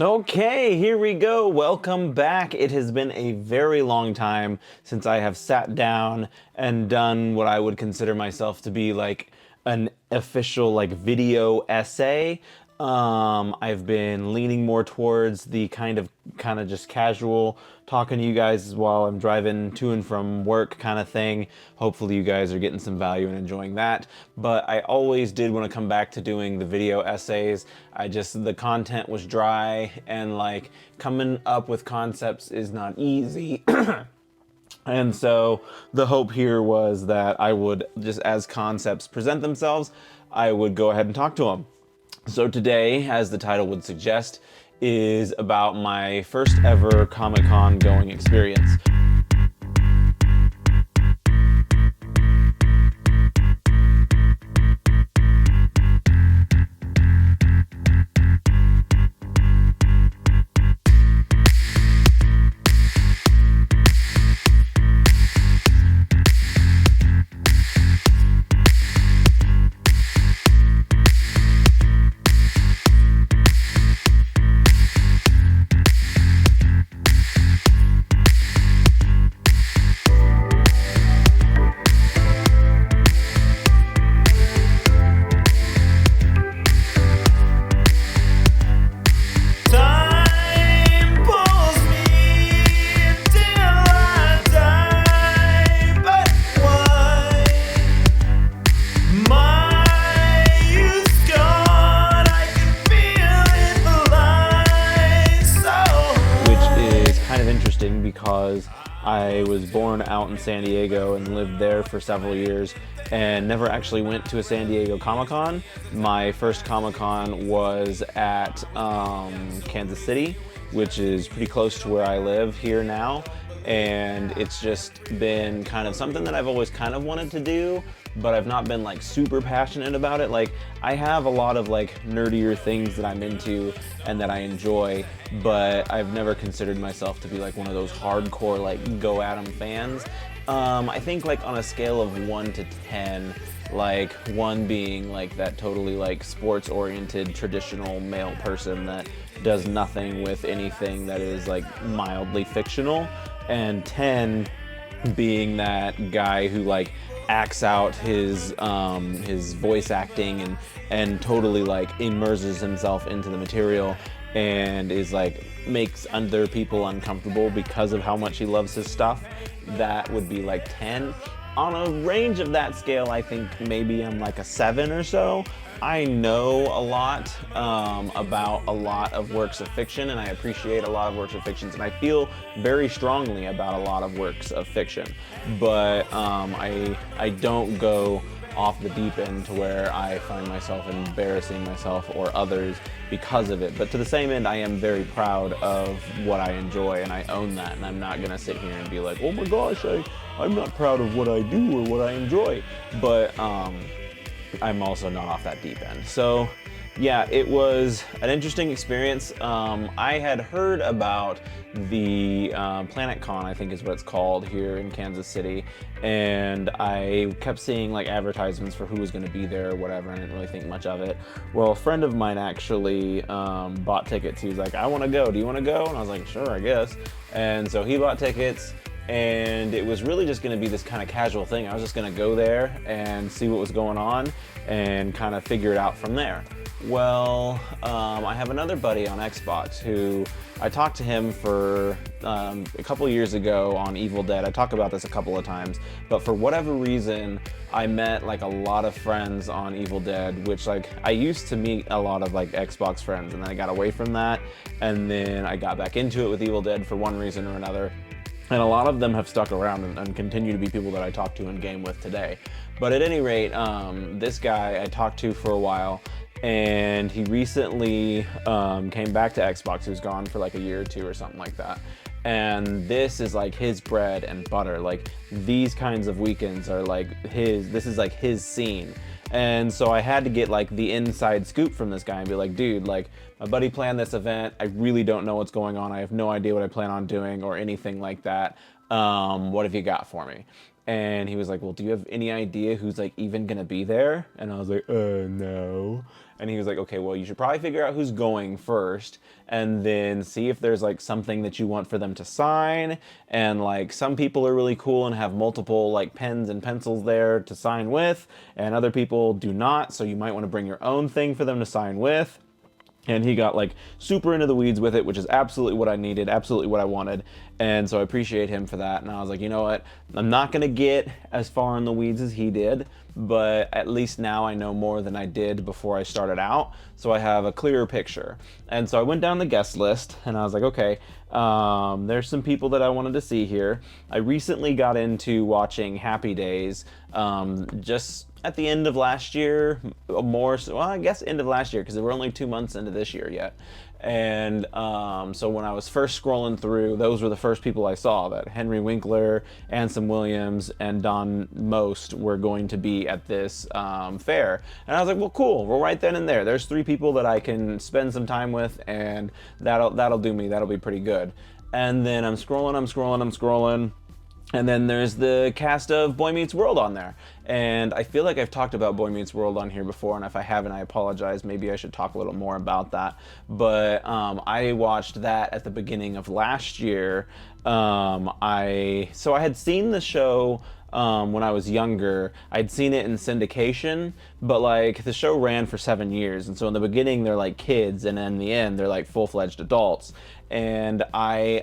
Okay, here we go. Welcome back. It has been a very long time since I have sat down and done what I would consider myself to be like an official like video essay. I've been leaning more towards the kind of just casual talking to you guys while I'm driving to and from work kind of thing. Hopefully you guys are getting some value and enjoying that. But I always did want to come back to doing the video essays. The content was dry and like coming up with concepts is not easy. And so the hope here was that I would just, as concepts present themselves, I would go ahead and talk to them. So today, as the title would suggest, is about my first ever Comic-Con going experience. Because I was born out in San Diego and lived there for several years and never actually went to a San Diego Comic-Con. My first Comic-Con was at Kansas City, which is pretty close to where I live here now. And it's just been kind of something that I've always kind of wanted to do, but I've not been like super passionate about it. Like I have a lot of like nerdier things that I'm into and that I enjoy, but I've never considered myself to be like one of those hardcore like go at 'em fans. I think like on a scale of 1 to 10, like 1 being like that totally like sports oriented traditional male person that does nothing with anything that is like mildly fictional, and 10 being that guy who like acts out his voice acting and totally like immerses himself into the material and is like makes other people uncomfortable because of how much he loves his stuff. That would be like 10. On a range of that scale, I think maybe I'm like a 7 or so. I know a lot about a lot of works of fiction, and I appreciate a lot of works of fiction, and I feel very strongly about a lot of works of fiction. But I don't go off the deep end to where I find myself embarrassing myself or others because of it. But to the same end, I am very proud of what I enjoy, and I own that, and I'm not gonna sit here and be like, oh my gosh, I'm not proud of what I do or what I enjoy. But I'm also not off that deep end. So yeah, it was an interesting experience. I had heard about the Planet Con, I think is what it's called here in Kansas City, and I kept seeing like advertisements for who was going to be there or whatever, and I didn't really think much of it. Well, a friend of mine actually bought tickets. He was like, I want to go. Do you want to go? And I was like, sure, I guess. And so he bought tickets. And it was really just going to be this kind of casual thing. I was just going to go there and see what was going on and kind of figure it out from there. Well, I have another buddy on Xbox who I talked to him for a couple years ago on Evil Dead. I talk about this a couple of times, but for whatever reason, I met like a lot of friends on Evil Dead, which like I used to meet a lot of like Xbox friends, and then I got away from that, and then I got back into it with Evil Dead for one reason or another. And a lot of them have stuck around and continue to be people that I talk to and game with today. But at any rate, this guy I talked to for a while, and he recently came back to Xbox. He was gone for like a year or two or something like that. And this is like his bread and butter. Like these kinds of weekends are like this is like his scene. And so I had to get like the inside scoop from this guy and be like, dude, like my buddy planned this event. I really don't know what's going on. I have no idea what I plan on doing or anything like that. What have you got for me? And he was like, well, do you have any idea who's like even gonna be there? And I was like, no. And he was like, okay, well, you should probably figure out who's going first, and then see if there's like something that you want for them to sign. And like some people are really cool and have multiple like pens and pencils there to sign with, and other people do not, so you might want to bring your own thing for them to sign with. And he got like super into the weeds with it, which is absolutely what I needed, absolutely what I wanted. And so I appreciate him for that. And I was like, you know what? I'm not going to get as far in the weeds as he did, but at least now I know more than I did before I started out. So I have a clearer picture. And so I went down the guest list and I was like, okay, there's some people that I wanted to see here. I recently got into watching Happy Days, just at the end of last year, more so, well, I guess end of last year, because we're only 2 months into this year yet. And so when I was first scrolling through, those were the first people I saw, that Henry Winkler, Ansem Williams, and Don Most were going to be at this fair. And I was like, well, cool, well, right then and there, there's 3 people that I can spend some time with, and that'll do me, that'll be pretty good. And then I'm scrolling, and then there's the cast of Boy Meets World on there. And I feel like I've talked about Boy Meets World on here before, and if I haven't, I apologize. Maybe I should talk a little more about that. But I watched that at the beginning of last year. I had seen the show when I was younger. I'd seen it in syndication, but like the show ran for 7 years, and so in the beginning they're like kids, and in the end they're like full-fledged adults. And I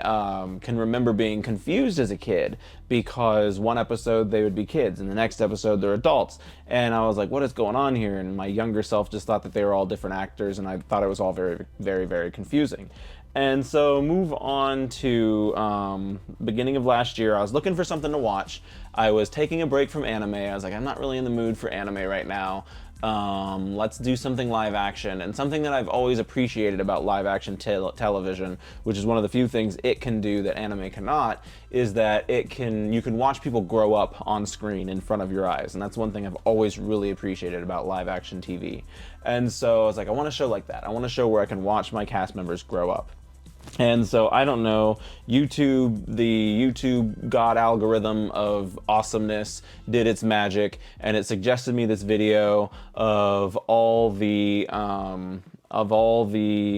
can remember being confused as a kid, because one episode they would be kids and the next episode they're adults, and I was like, what is going on here? And my younger self just thought that they were all different actors, and I thought it was all very, very, very confusing. And so move on to beginning of last year, I was looking for something to watch. I was taking a break from anime. I was like, I'm not really in the mood for anime right now. Let's do something live action. And something that I've always appreciated about live action television, which is one of the few things it can do that anime cannot, is that you can watch people grow up on screen in front of your eyes. And that's one thing I've always really appreciated about live action TV. And so I was like, I want a show like that. I want a show where I can watch my cast members grow up. And so I don't know, the YouTube God algorithm of awesomeness did its magic, and it suggested me this video of all the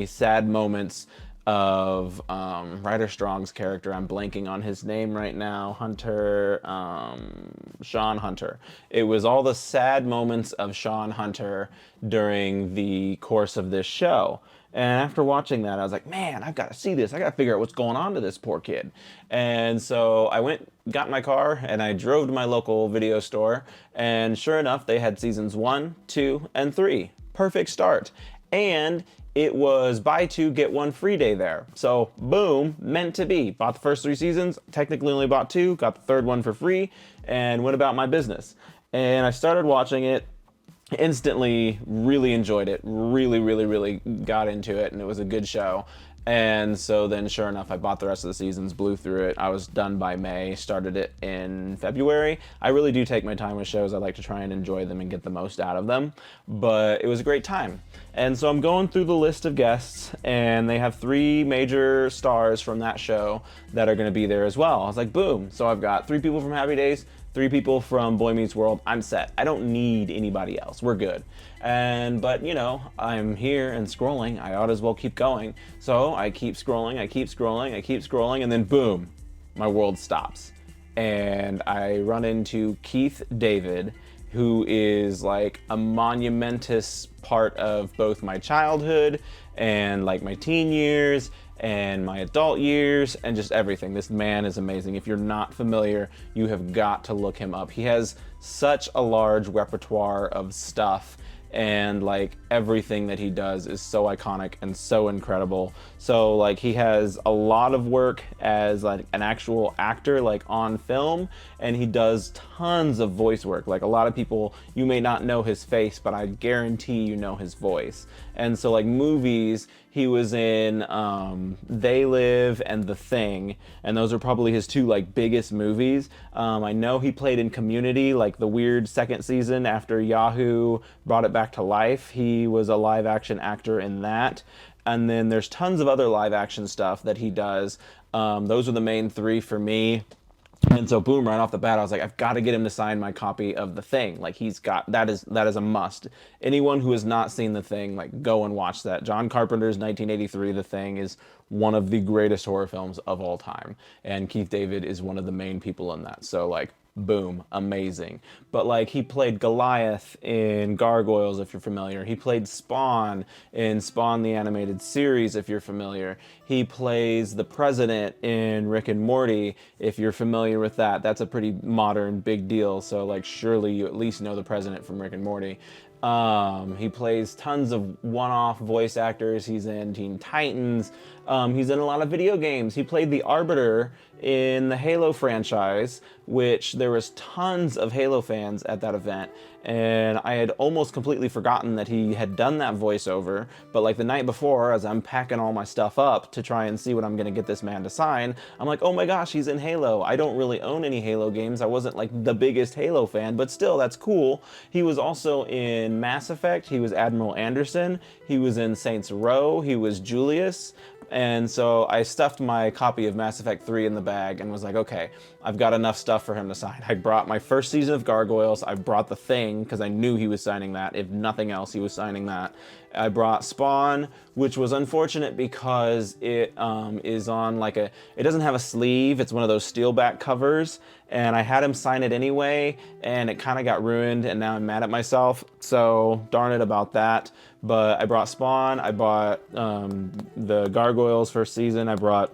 sad moments of Ryder Strong's character. I'm blanking on his name right now. Sean Hunter. It was all the sad moments of Sean Hunter during the course of this show. And after watching that, I was like, man, I've got to see this. I got to figure out what's going on to this poor kid. And so I got in my car, and I drove to my local video store. And sure enough, they had seasons 1, 2, and 3. Perfect start. And it was buy 2, get 1 free day there. So boom, meant to be. Bought the first 3 seasons, technically only bought 2, got the 3rd one for free, and went about my business. And I started watching it. Instantly really enjoyed it, really got into it, and it was a good show. And so then sure enough, I bought the rest of the seasons, blew through it. I was done by May, started it in February. I really do take my time with shows. I like to try and enjoy them and get the most out of them, but it was a great time. And so I'm going through the list of guests, and they have 3 major stars from that show that are going to be there as well. I was like, boom. So I've got 3 people from Happy Days, 3 people from Boy Meets World. I'm set. I don't need anybody else. We're good. But you know, I'm here and scrolling. I ought as well keep going. So I keep scrolling, and then boom, my world stops. And I run into Keith David, who is like a monumentous part of both my childhood and like my teen years and my adult years and just everything. This man is amazing. If you're not familiar, you have got to look him up. He has such a large repertoire of stuff, and like everything that he does is so iconic and so incredible. So like he has a lot of work as like an actual actor, like on film, and he does tons of voice work. Like a lot of people, you may not know his face, but I guarantee you know his voice. And so like movies, he was in They Live and The Thing, and those are probably his 2 like biggest movies. I know he played in Community, like the weird 2nd season after Yahoo brought it back to life. He was a live action actor in that. And then there's tons of other live action stuff that he does. Those are the main 3 for me. And so boom, right off the bat, I was like, I've got to get him to sign my copy of The Thing. Like he's got that is a must. Anyone who has not seen The Thing, like go and watch that. John Carpenter's 1983 The Thing is one of the greatest horror films of all time. And Keith David is one of the main people in that. So like boom, amazing. But like he played Goliath in Gargoyles, if you're familiar. He played Spawn in Spawn the Animated Series, if you're familiar. He plays the president in Rick and Morty, if you're familiar with that. That's a pretty modern big deal. So like surely you at least know the president from Rick and Morty. He plays tons of one-off voice actors. He's in Teen Titans. He's in a lot of video games. He played the Arbiter in the Halo franchise, which there was tons of Halo fans at that event. And I had almost completely forgotten that he had done that voiceover. But like the night before, as I'm packing all my stuff up to try and see what I'm going to get this man to sign, I'm like, oh my gosh, he's in Halo. I don't really own any Halo games. I wasn't like the biggest Halo fan, but still, that's cool. He was also in Mass Effect. He was Admiral Anderson. He was in Saints Row. He was Julius. And so I stuffed my copy of Mass Effect 3 in the bag and was like, okay, I've got enough stuff for him to sign. I brought my first season of Gargoyles. I brought The Thing because I knew he was signing that. If nothing else, he was signing that. I brought Spawn, which was unfortunate because it is on like it doesn't have a sleeve. It's one of those steel back covers. And I had him sign it anyway, and it kind of got ruined, and now I'm mad at myself. So darn it about that. But I brought Spawn. I bought the Gargoyles first season. I brought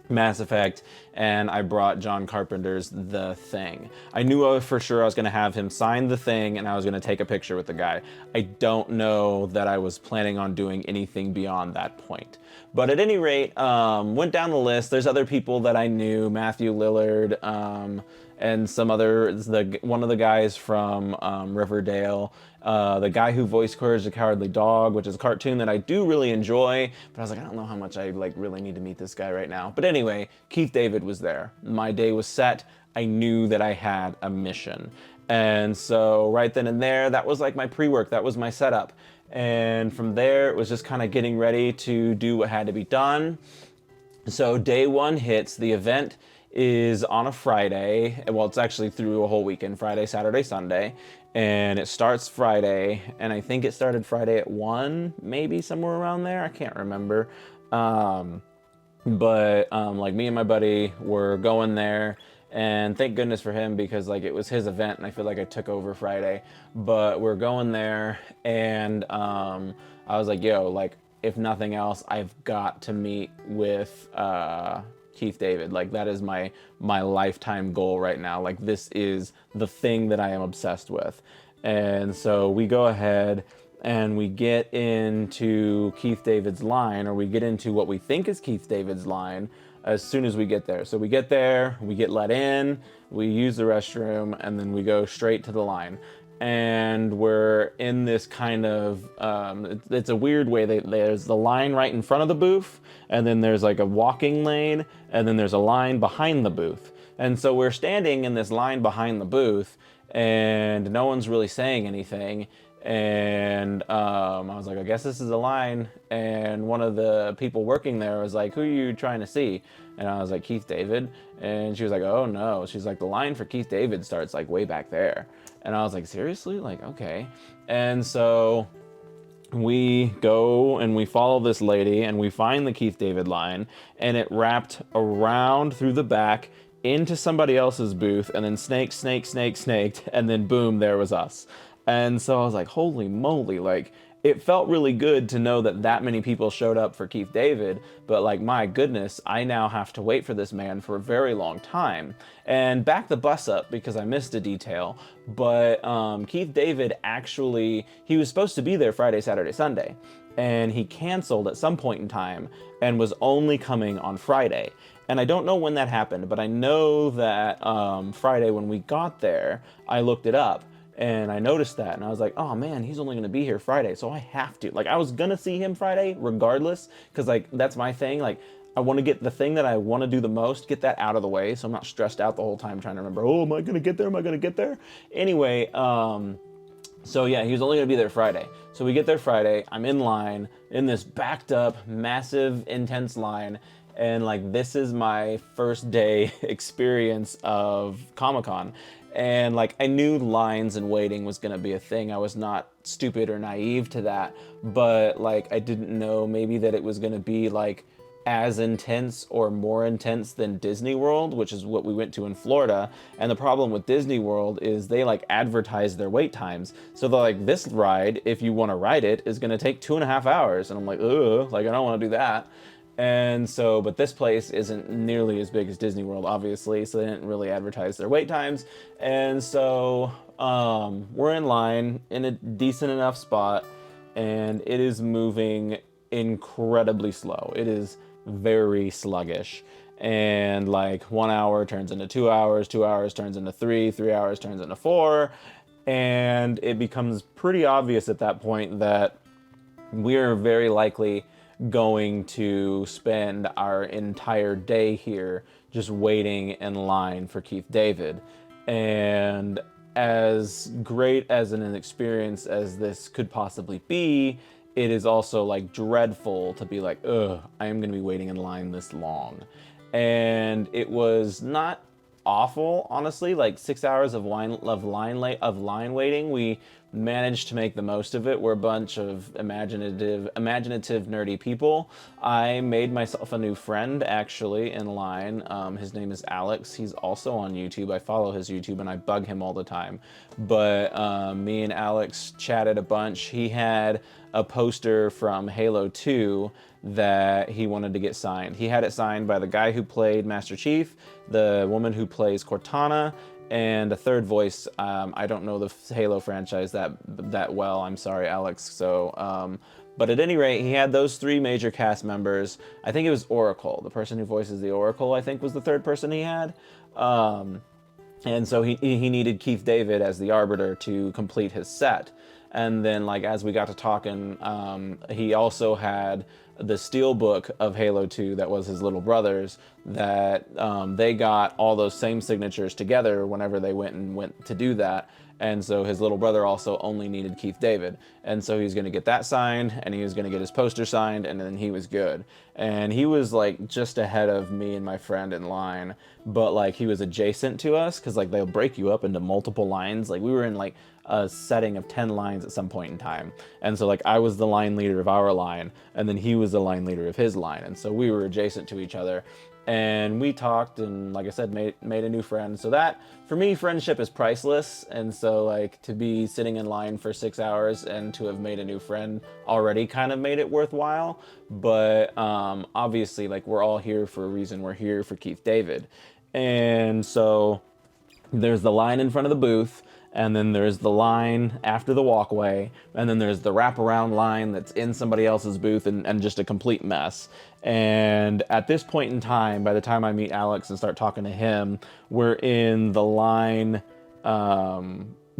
Mass Effect, and I brought John Carpenter's The Thing. I knew for sure I was going to have him sign The Thing, and I was going to take a picture with the guy. I don't know that I was planning on doing anything beyond that point. But at any rate, went down the list. There's other people that I knew, Matthew Lillard, and some other, one of the guys from Riverdale, the guy who voiced Courage the Cowardly Dog, which is a cartoon that I do really enjoy, but I was like, I don't know how much I like really need to meet this guy right now. But anyway, Keith David was there. My day was set. I knew that I had a mission. And so right then and there, that was like my pre-work. That was my setup. And from there, it was just kind of getting ready to do what had to be done. So day one hits. The event is on a Friday. Well, it's actually through a whole weekend, Friday, Saturday, Sunday. And it starts Friday, and I think it started Friday at 1, maybe somewhere around there. I can't remember. But like me and my buddy were going there, and thank goodness for him because like it was his event, and I feel like I took over Friday. But we're going there, and I was like, yo, like if nothing else, I've got to meet with Keith David. Like that is my lifetime goal right now. Like this is the thing that I am obsessed with. And so we go ahead and we get into Keith David's line, or we get into what we think is Keith David's line as soon as we get there. So we get there, we get let in, we use the restroom, and then we go straight to the line. And we're in this kind of, it's a weird way. There's the line right in front of the booth, and then there's like a walking lane, and then there's a line behind the booth. And so we're standing in this line behind the booth, and no one's really saying anything. And I was like, I guess this is a line. And one of the people working there was like, who are you trying to see? And I was like, Keith David. And she was like, oh no. She's like, the line for Keith David starts like way back there. And I was like, seriously? Like, okay. And so we go and we follow this lady and we find the Keith David line, and it wrapped around through the back into somebody else's booth, and then snaked, and then boom, there was us. And so I was like, holy moly, like it felt really good to know that that many people showed up for Keith David, but like, my goodness, I now have to wait for this man for a very long time. And back the bus up because I missed a detail, but Keith David actually, he was supposed to be there Friday, Saturday, Sunday, and he canceled at some point in time and was only coming on Friday. And I don't know when that happened, but I know that Friday when we got there, I looked it up. And I noticed that, and I was like, oh man, he's only gonna be here Friday, so I have to. Like, I was gonna see him Friday regardless, because like, that's my thing. Like, I wanna get the thing that I wanna do the most, get that out of the way, so I'm not stressed out the whole time trying to remember, oh, am I gonna get there, am I gonna get there? Anyway, So yeah, he was only gonna be there Friday. So we get there Friday. I'm in line in this backed up, massive, intense line, and like this is my first day experience of Comic Con, and like I knew lines and waiting was gonna be a thing. I was not stupid or naive to that, but like I didn't know maybe that it was gonna be like as intense or more intense than Disney World, which is what we went to in Florida. And the problem with Disney World is they like advertise their wait times. So they're like, this ride, if you want to ride it, is going to take 2.5 hours. And I'm like, ugh, like I don't want to do that. And so, but this place isn't nearly as big as Disney World, obviously, so they didn't really advertise their wait times. And so we're in line in a decent enough spot, and it is moving incredibly slow. It is very sluggish. And like 1 hour turns into 2 hours, 2 hours turns into three, 3 hours turns into four. And it becomes pretty obvious at that point that we're very likely going to spend our entire day here just waiting in line for Keith David. And as great as an experience as this could possibly be, it is also like dreadful to be like, ugh, I am going to be waiting in line this long. And it was not awful, honestly. Like 6 hours of line waiting, we managed to make the most of it. We're a bunch of imaginative, nerdy people. I made myself a new friend actually in line. His name is Alex. He's also on YouTube. I follow his YouTube and I bug him all the time. But me and Alex chatted a bunch. He had a poster from Halo 2 that he wanted to get signed. He had it signed by the guy who played Master Chief, the woman who plays Cortana, and a third voice. I don't know the Halo franchise that well. I'm sorry, Alex. So, but at any rate, he had those three major cast members. I think it was Oracle, the person who voices the Oracle. I think was the third person he had. And so he needed Keith David as the Arbiter to complete his set. And then, like, as we got to talking, he also had the steelbook of Halo 2 that was his little brother's, that they got all those same signatures together whenever they went to do that. And so his little brother also only needed Keith David. And so he was going to get that signed, and he was going to get his poster signed, and then he was good. And he was like just ahead of me and my friend in line, but like he was adjacent to us because like they'll break you up into multiple lines. Like we were in like a setting of 10 lines at some point in time. And so like I was the line leader of our line, and then he was the line leader of his line. And so we were adjacent to each other. And we talked and, like I said, made a new friend. So that, for me, friendship is priceless. And so, like, to be sitting in line for 6 hours and to have made a new friend already kind of made it worthwhile. But obviously, like, we're all here for a reason. We're here for Keith David. And so there's the line in front of the booth, and then there's the line after the walkway, and then there's the wraparound line that's in somebody else's booth, and just a complete mess. And at this point in time, by the time I meet Alex and start talking to him, we're in the line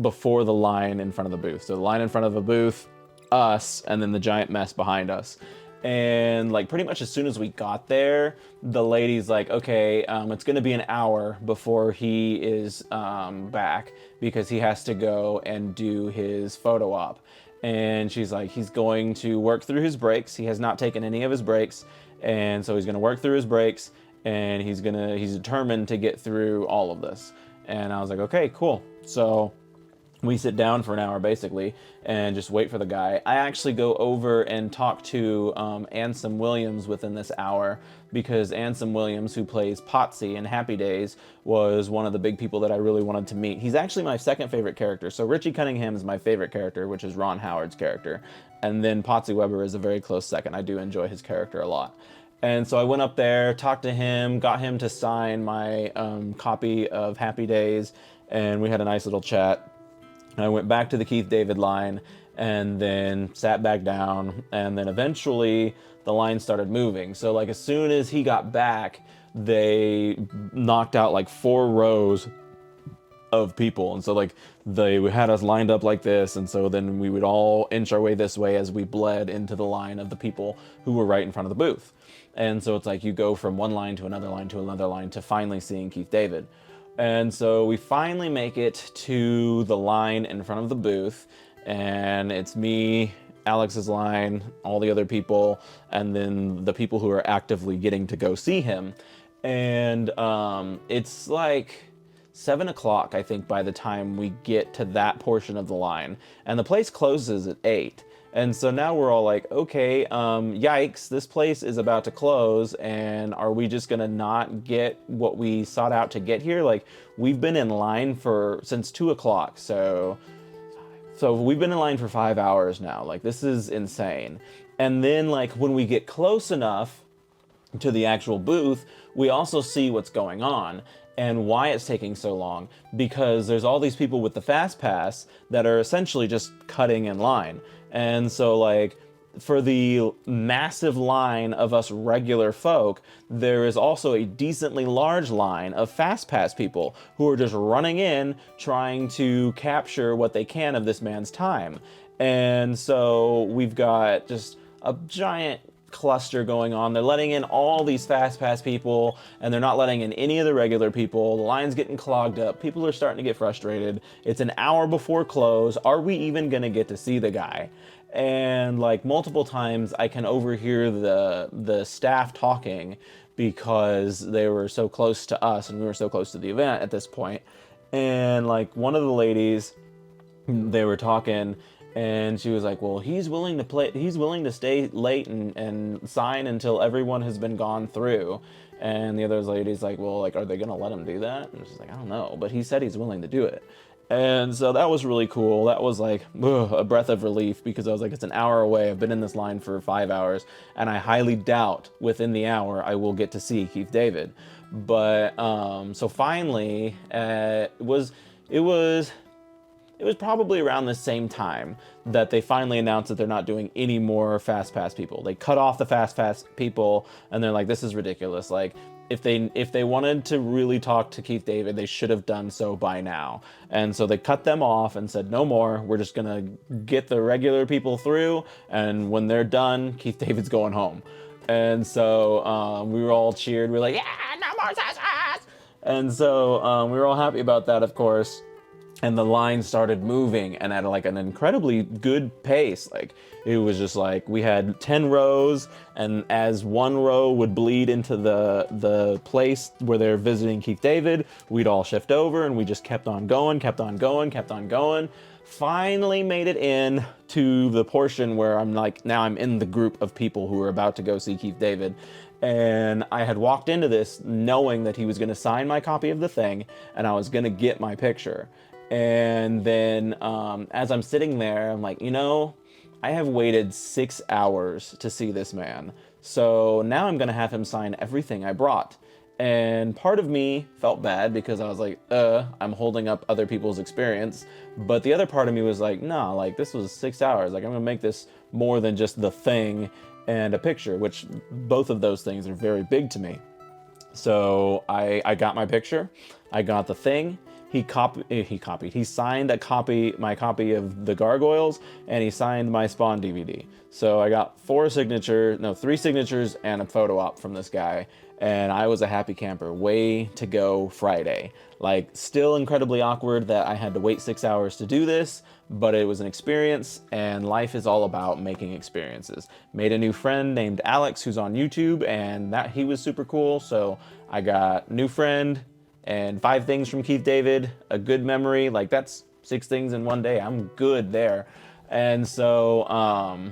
before the line in front of the booth. So the line in front of the booth, us, and then the giant mess behind us. And like pretty much as soon as we got there, the lady's like, okay, it's gonna be an hour before he is back because he has to go and do his photo op. And she's like, he's going to work through his breaks. He has not taken any of his breaks. And so he's gonna work through his breaks, and he's determined to get through all of this. And I was like, okay, cool. So we sit down for an hour basically and just wait for the guy. I actually go over and talk to Ansem Williams within this hour, because Ansem Williams, who plays Potsy in Happy Days, was one of the big people that I really wanted to meet. He's actually my second favorite character. So Richie Cunningham is my favorite character, which is Ron Howard's character. And then Potsy Weber is a very close second. I do enjoy his character a lot. And so I went up there, talked to him, got him to sign my copy of Happy Days, and we had a nice little chat. I went back to the Keith David line and then sat back down, and then eventually the line started moving. So like as soon as he got back, they knocked out like 4 rows of people. And so like they had us lined up like this, and so then we would all inch our way this way as we bled into the line of the people who were right in front of the booth. And so it's like you go from one line to another line to another line to finally seeing Keith David. And so we finally make it to the line in front of the booth, and it's me, Alex's line, all the other people, and then the people who are actively getting to go see him. And it's like 7 o'clock, I think, by the time we get to that portion of the line, and the place closes at 8. And so now we're all like, okay, yikes, this place is about to close, and are we just gonna not get what we sought out to get here? Like, we've been in line since 2 o'clock, so we've been in line for 5 hours now. Like, this is insane. And then, like, when we get close enough to the actual booth, we also see what's going on and why it's taking so long, because there's all these people with the fast pass that are essentially just cutting in line. And so, like, for the massive line of us regular folk, there is also a decently large line of fast pass people who are just running in trying to capture what they can of this man's time. And so we've got just a giant cluster going on. They're letting in all these fast pass people, and they're not letting in any of the regular people. The line's getting clogged up. People are starting to get frustrated. It's an hour before close. Are we even gonna get to see the guy? And like multiple times I can overhear the staff talking, because they were so close to us and we were so close to the event at this point. And like one of the ladies, they were talking, and she was like, well, he's willing to stay late and sign until everyone has been gone through. And the other lady's like, well, like, are they gonna let him do that? And she's like, I don't know, but he said he's willing to do it. And so that was really cool. That was like a breath of relief, because I was like, it's an hour away. I've been in this line for 5 hours, and I highly doubt within the hour I will get to see Keith David. But so finally, it was probably around the same time that they finally announced that they're not doing any more fast pass people. They cut off the fast pass people, and they're like, this is ridiculous. Like, if they wanted to really talk to Keith David, they should have done so by now. And so they cut them off and said, no more. We're just gonna get the regular people through, and when they're done, Keith David's going home. And so we were all cheered. We were like, yeah, no more fast pass. And so we were all happy about that, of course. And the line started moving, and at like an incredibly good pace. Like, it was just like we had 10 rows, and as one row would bleed into the place where they're visiting Keith David, we'd all shift over, and we just kept on going. Finally made it in to the portion where I'm like, now I'm in the group of people who are about to go see Keith David. And I had walked into this knowing that he was gonna sign my copy of the thing, and I was gonna get my picture. And then as I'm sitting there, I'm like, I have waited 6 hours to see this man. So now I'm gonna have him sign everything I brought. And part of me felt bad, because I was like, I'm holding up other people's experience. But the other part of me was like, nah, like, this was 6 hours. Like, I'm gonna make this more than just the thing and a picture, which both of those things are very big to me. So I got my picture, I got the thing. He signed my copy of the Gargoyles, and he signed my Spawn DVD. So I got 3 signatures and a photo op from this guy, and I was a happy camper. Way to go, Friday. Like, still incredibly awkward that I had to wait 6 hours to do this, but it was an experience, and life is all about making experiences. Made a new friend named Alex, who's on YouTube, and he was super cool. So I got new friend, and 5 things from Keith David, a good memory. Like, that's 6 things in one day. I'm good there. And so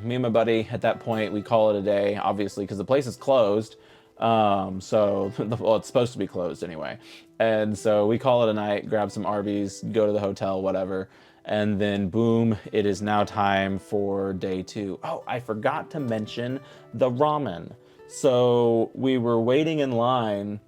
me and my buddy, at that point, we call it a day, obviously, because the place is closed. Well, it's supposed to be closed anyway. And so we call it a night, grab some Arby's, go to the hotel, whatever. And then boom, it is now time for day 2. Oh, I forgot to mention the ramen. So we were waiting in line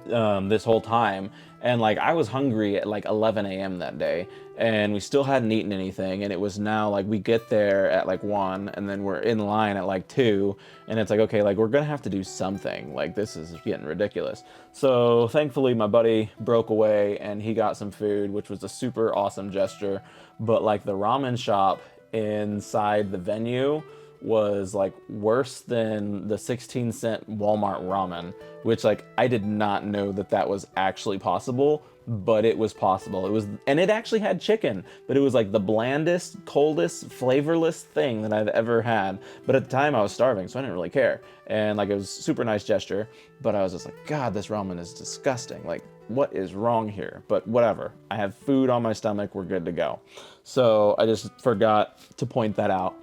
this whole time, and like I was hungry at like 11 a.m. that day, and we still hadn't eaten anything, and it was now like we get there at like 1, and then we're in line at like 2, and it's like, okay, like we're gonna have to do something. Like, this is getting ridiculous. So thankfully my buddy broke away and he got some food, which was a super awesome gesture. But like the ramen shop inside the venue was like worse than the 16-cent Walmart ramen, which like I did not know that that was actually possible, but it was possible. It was, and it actually had chicken, but it was like the blandest, coldest, flavorless thing that I've ever had. But at the time I was starving, so I didn't really care. And like it was a super nice gesture, but I was just like, God, this ramen is disgusting. Like, what is wrong here? But whatever. I have food on my stomach, we're good to go. So I just forgot to point that out.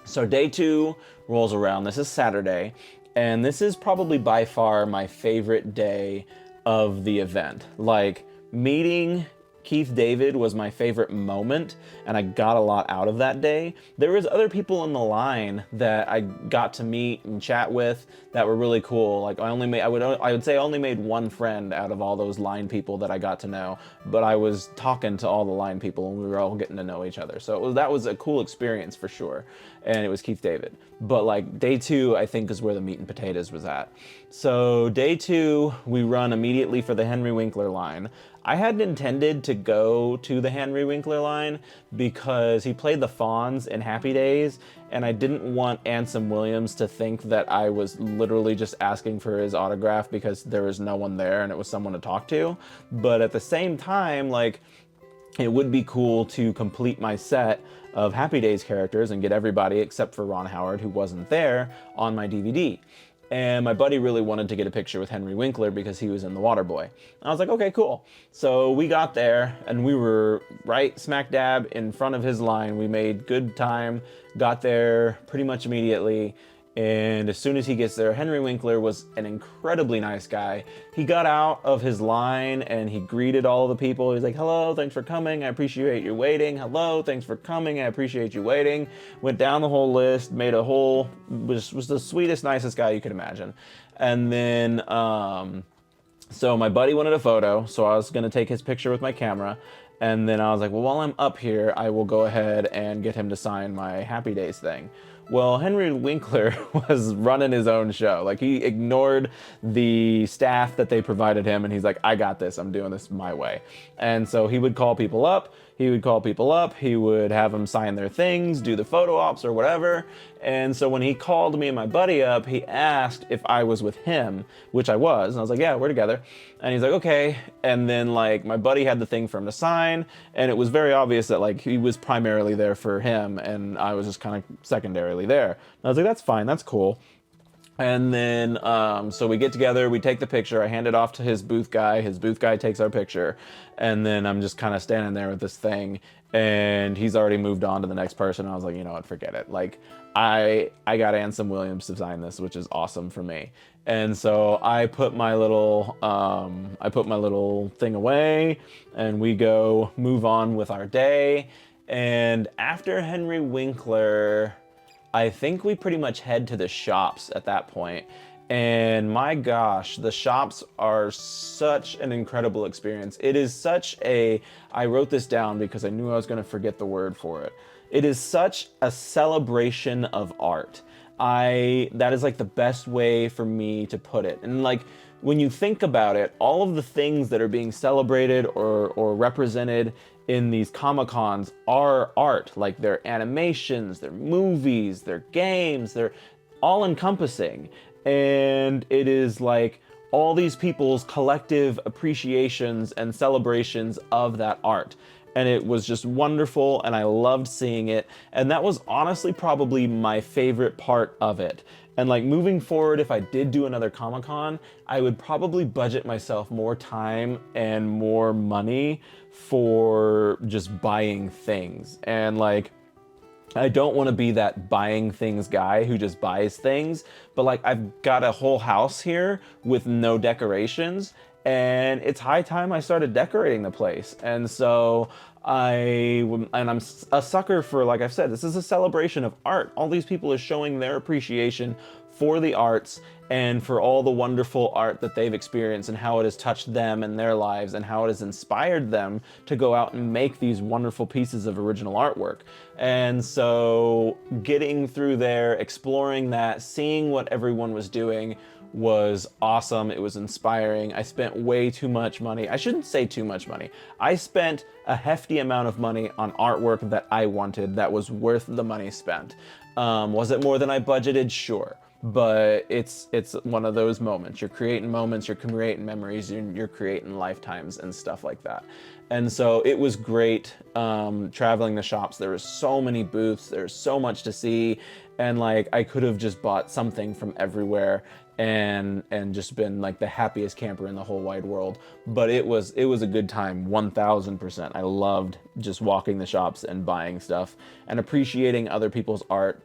So day 2 rolls around. This is Saturday, and this is probably by far my favorite day of the event. Like, meeting Keith David was my favorite moment, and I got a lot out of that day. There was other people in the line that I got to meet and chat with that were really cool. Like I would say I only made one friend out of all those line people that I got to know, but I was talking to all the line people and we were all getting to know each other. So that was a cool experience for sure. And it was Keith David. But like day 2, I think is where the meat and potatoes was at. So day 2, we run immediately for the Henry Winkler line. I hadn't intended to go to the Henry Winkler line because he played the Fonz in Happy Days, and I didn't want Ansem Williams to think that I was literally just asking for his autograph because there was no one there and it was someone to talk to. But at the same time, like, it would be cool to complete my set of Happy Days characters and get everybody except for Ron Howard, who wasn't there, on my DVD. And my buddy really wanted to get a picture with Henry Winkler because he was in The Waterboy. I was like, okay, cool. So we got there and we were right smack dab in front of his line. We made good time, got there pretty much immediately. And as soon as he gets there, Henry Winkler was an incredibly nice guy. He got out of his line and he greeted all the people. He's like, hello, thanks for coming. I appreciate you waiting. Hello, thanks for coming. I appreciate you waiting. Went down the whole list, made a whole, was the sweetest, nicest guy you could imagine. And then, so my buddy wanted a photo, so I was going to take his picture with my camera. And then I was like, well, while I'm up here, I will go ahead and get him to sign my Happy Days thing. Well, Henry Winkler was running his own show. Like, he ignored the staff that they provided him, and he's like, I got this. I'm doing this my way. And so he would call people up. He would have them sign their things, do the photo ops or whatever. And so when he called me and my buddy up, he asked if I was with him, which I was. And I was like, yeah, we're together. And he's like, okay. And then like my buddy had the thing for him to sign. And it was very obvious that like he was primarily there for him and I was just kind of secondarily there. And I was like, that's fine. That's cool. And then, so we get together, we take the picture, I hand it off to his booth guy takes our picture, and then I'm just kind of standing there with this thing, and he's already moved on to the next person. I was like, you know what, forget it. Like, I got Ansem Williams to sign this, which is awesome for me. And so I put my little thing away, and we go move on with our day. And after Henry Winkler, I think we pretty much head to the shops at that point. And my gosh, the shops are such an incredible experience. It is such a, I wrote this down because I knew I was going to forget the word for it. It is such a celebration of art. That is like the best way for me to put it. And like, when you think about it, all of the things that are being celebrated or represented in these Comic-Cons are art. Like, they're animations, they're movies, they're games, they're all encompassing. And it is like all these people's collective appreciations and celebrations of that art. And it was just wonderful, and I loved seeing it. And that was honestly probably my favorite part of it. And like, moving forward, if I did do another Comic-Con, I would probably budget myself more time and more money for just buying things. And like, I don't want to be that buying things guy who just buys things, but like, I've got a whole house here with no decorations, and it's high time I started decorating the place. And so I'm a sucker for, like I've said, this is a celebration of art. All these people are showing their appreciation for the arts and for all the wonderful art that they've experienced and how it has touched them and their lives and how it has inspired them to go out and make these wonderful pieces of original artwork. And so getting through there, exploring that, seeing what everyone was doing was awesome. It was inspiring. I spent way too much money. I shouldn't say too much money. I spent a hefty amount of money on artwork that I wanted that was worth the money spent. Was it more than I budgeted? Sure. But it's one of those moments. You're creating moments, you're creating memories, you're creating lifetimes and stuff like that. And so it was great traveling the shops. There were so many booths, there's so much to see, and like I could have just bought something from everywhere and just been like the happiest camper in the whole wide world. But it was a good time, 1000%. I loved just walking the shops and buying stuff and appreciating other people's art,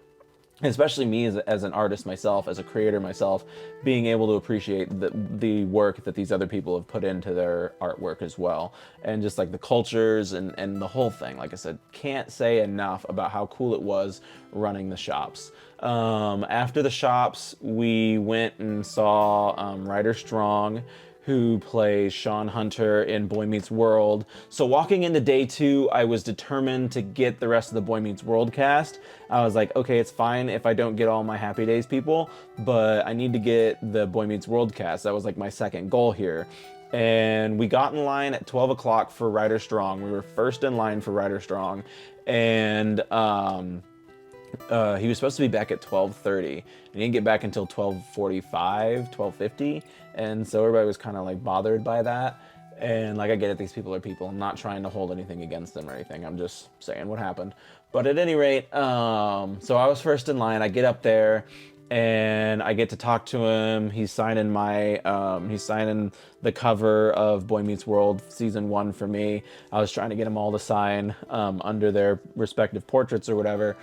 especially me as an artist myself, as a creator myself, being able to appreciate the work that these other people have put into their artwork as well. And just like the cultures and the whole thing. Like I said, can't say enough about how cool it was running the shops. After the shops, we went and saw Ryder Strong, who plays Sean Hunter in Boy Meets World. So walking into day 2, I was determined to get the rest of the Boy Meets World cast. I was like, okay, it's fine if I don't get all my Happy Days people, but I need to get the Boy Meets World cast. That was like my second goal here. And we got in line at 12 o'clock for Ryder Strong. We were first in line for Ryder Strong. And he was supposed to be back at 12:30. He didn't get back until 12:45, 12:50, and so everybody was kind of like bothered by that. And like, I get it, these people are people. I'm not trying to hold anything against them or anything. I'm just saying what happened. But at any rate, so I was first in line. I get up there and I get to talk to him. He's signing the cover of Boy Meets World season 1 for me. I was trying to get them all to sign under their respective portraits or whatever.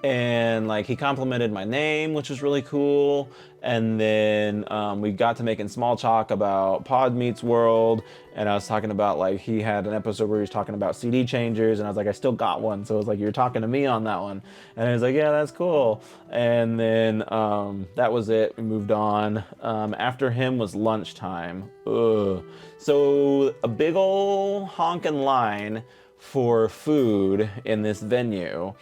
And like, he complimented my name, which was really cool. And then we got to making small talk about Pod Meets World, and I was talking about like, he had an episode where he was talking about CD changers, and I was like, I still got one. So it was like, you're talking to me on that one. And he was like, yeah, that's cool. And then that was it. We moved on. After him was lunchtime. Ugh. So a big ol' honking line for food in this venue.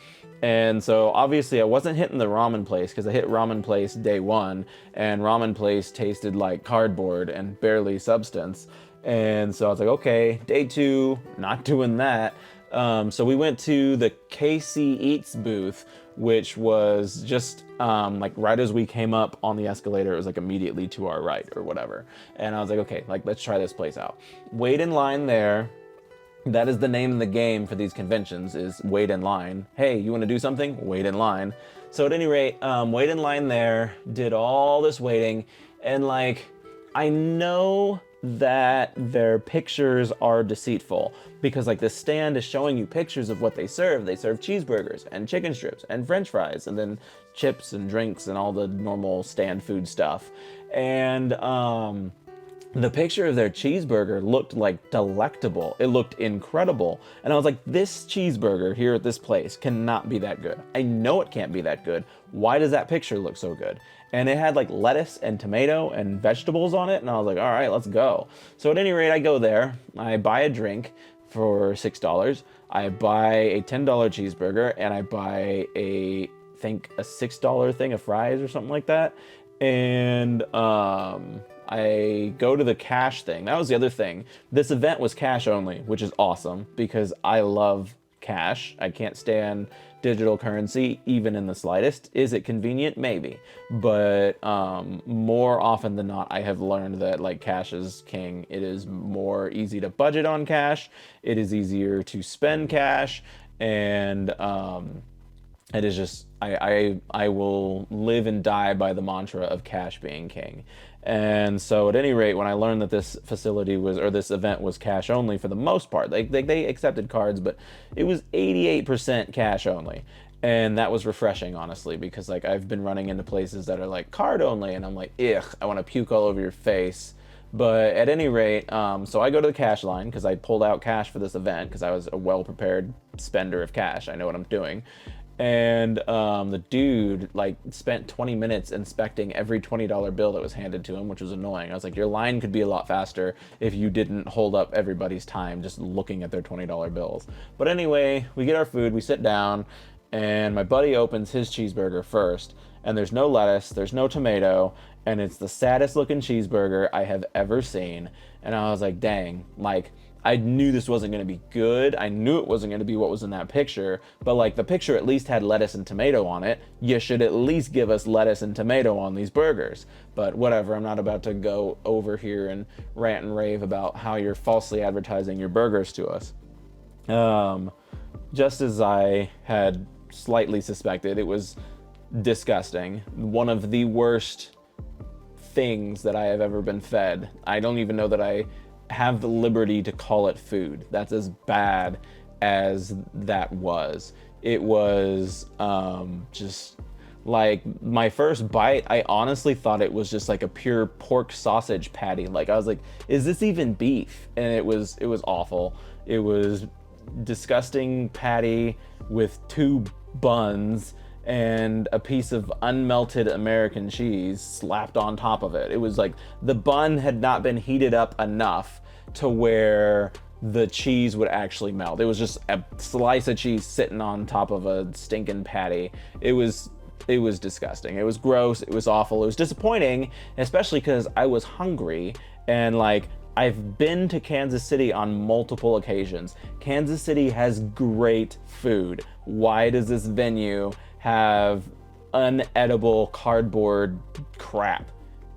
And so obviously I wasn't hitting the ramen place, because I hit ramen place day 1 and ramen place tasted like cardboard and barely substance. And so I was like, okay, day 2, not doing that. So we went to the KC Eats booth, which was just like right as we came up on the escalator, it was like immediately to our right or whatever. And I was like, okay, like, let's try this place out. Wait in line there. That is the name of the game for these conventions, is wait in line. Hey, you want to do something? Wait in line. So at any rate, wait in line there, did all this waiting, and like, I know that their pictures are deceitful, because like, the stand is showing you pictures of what they serve. They serve cheeseburgers and chicken strips and french fries and then chips and drinks and all the normal stand food stuff. And the picture of their cheeseburger looked like delectable. It looked incredible. And I was like, this cheeseburger here at this place cannot be that good. I know it can't be that good. Why does that picture look so good? And it had like lettuce and tomato and vegetables on it. And I was like, all right, let's go. So at any rate, I go there. I buy a drink for $6. I buy a $10 cheeseburger, and I buy I think a $6 thing of fries or something like that. And I go to the cash thing. That was the other thing. This event was cash only, which is awesome because I love cash. I can't stand digital currency, even in the slightest. Is it convenient? Maybe. But more often than not, I have learned that like, cash is king. It is more easy to budget on cash. It is easier to spend cash. And it is just, I will live and die by the mantra of cash being king. And so at any rate, when I learned that this facility was, or this event was cash only for the most part, they accepted cards, but it was 88% cash only. And that was refreshing, honestly, because like, I've been running into places that are like card only, and I'm like, ugh, I want to puke all over your face. But at any rate, so I go to the cash line because I pulled out cash for this event because I was a well-prepared spender of cash. I know what I'm doing. And the dude like spent 20 minutes inspecting every $20 bill that was handed to him, which was annoying. I was like, your line could be a lot faster if you didn't hold up everybody's time just looking at their $20 bills. But anyway, we get our food, we sit down, and my buddy opens his cheeseburger first, and there's no lettuce, there's no tomato, and it's the saddest looking cheeseburger I have ever seen. And I was like, dang, like, I knew this wasn't going to be good. I knew it wasn't going to be what was in that picture, but like the picture at least had lettuce and tomato on it. You should at least give us lettuce and tomato on these burgers. But whatever, I'm not about to go over here and rant and rave about how you're falsely advertising your burgers to us. Just as I had slightly suspected, it was disgusting. One of the worst things that I have ever been fed. I don't even know that I have the liberty to call it food. That's as bad as that was. It was just like my first bite, I honestly thought it was just like a pure pork sausage patty. Like I was like, is this even beef? And it was awful. It was disgusting patty with 2 buns and a piece of unmelted American cheese slapped on top of it. It was like the bun had not been heated up enough to where the cheese would actually melt. It was just a slice of cheese sitting on top of a stinking patty. It was disgusting. It was gross. It was awful. It was disappointing, especially because I was hungry and like I've been to Kansas City on multiple occasions. Kansas City has great food. Why does this venue have unedible cardboard crap?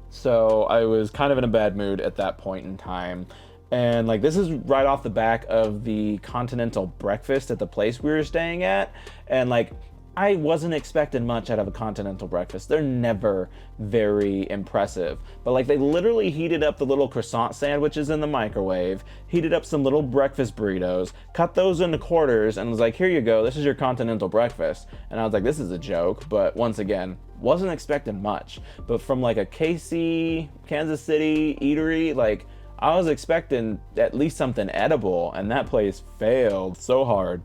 So I was kind of in a bad mood at that point in time. And like this is right off the back of the continental breakfast at the place we were staying at. And like I wasn't expecting much out of a continental breakfast. They're never very impressive. But like they literally heated up the little croissant sandwiches in the microwave, heated up some little breakfast burritos, cut those into quarters, and was like, here you go, this is your continental breakfast. And I was like, this is a joke. But once again, wasn't expecting much. But from like a KC, Kansas City eatery, like I was expecting at least something edible, and that place failed so hard.